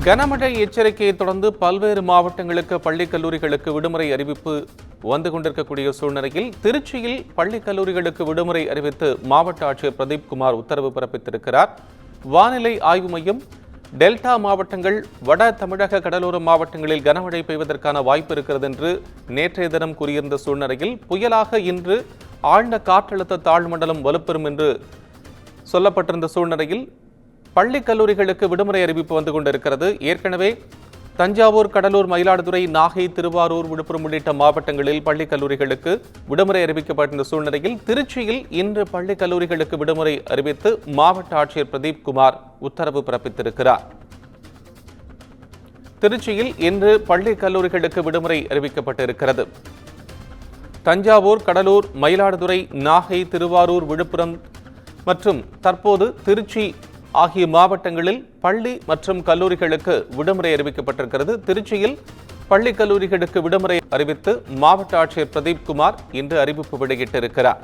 கனமழை எச்சரிக்கையை தொடர்ந்து பல்வேறு மாவட்டங்களுக்கு பள்ளி கல்லூரிகளுக்கு விடுமுறை அறிவிப்பு வந்து கொண்டிருக்கக்கூடிய சூழ்நிலையில் திருச்சியில் பள்ளி கல்லூரிகளுக்கு விடுமுறை அறிவித்து மாவட்ட ஆட்சியர் பிரதீப் குமார் உத்தரவு பிறப்பித்திருக்கிறார். வானிலை ஆய்வு மையம் டெல்டா மாவட்டங்கள், வட தமிழக கடலோர மாவட்டங்களில் கனமழை பெய்வதற்கான வாய்ப்பு இருக்கிறது என்று நேற்றைய தினம் கூறியிருந்த சூழ்நிலையில் புயலாக இன்று ஆழ்ந்த காற்றழுத்த தாழ்மண்டலம் வலுப்பெறும் என்று சொல்லப்பட்டிருந்த சூழ்நிலையில் பள்ளி கல்லூரிகளுக்கு விடுமுறை அறிவிப்பு வந்து கொண்டிருக்கிறது. ஏற்கனவே தஞ்சாவூர், கடலூர், மயிலாடுதுறை, நாகை, திருவாரூர், விழுப்புரம் உள்ளிட்ட மாவட்டங்களில் பள்ளி கல்லூரிகளுக்கு விடுமுறை அறிவிக்கப்பட்டிருந்த சூழ்நிலையில் திருச்சியில் இன்று பள்ளி கல்லூரிகளுக்கு விடுமுறை அறிவித்து மாவட்ட ஆட்சியர் பிரதீப் குமார் உத்தரவு பிறப்பித்திருக்கிறார். திருச்சியில் இன்று பள்ளி கல்லூரிகளுக்கு விடுமுறை அறிவிக்கப்பட்டிருக்கிறது. தஞ்சாவூர், கடலூர், மயிலாடுதுறை, நாகை, திருவாரூர், விழுப்புரம் மற்றும் தற்போது திருச்சி ஆகிய மாவட்டங்களில் பள்ளி மற்றும் கல்லூரிகளுக்கு விடுமுறை அறிவிக்கப்பட்டிருக்கிறது. திருச்சியில் பள்ளி கல்லூரிகளுக்கு விடுமுறை அறிவித்து மாவட்ட ஆட்சியர் பிரதீப் குமார் இன்று அறிவிப்பு வெளியிட்டிருக்கிறார்.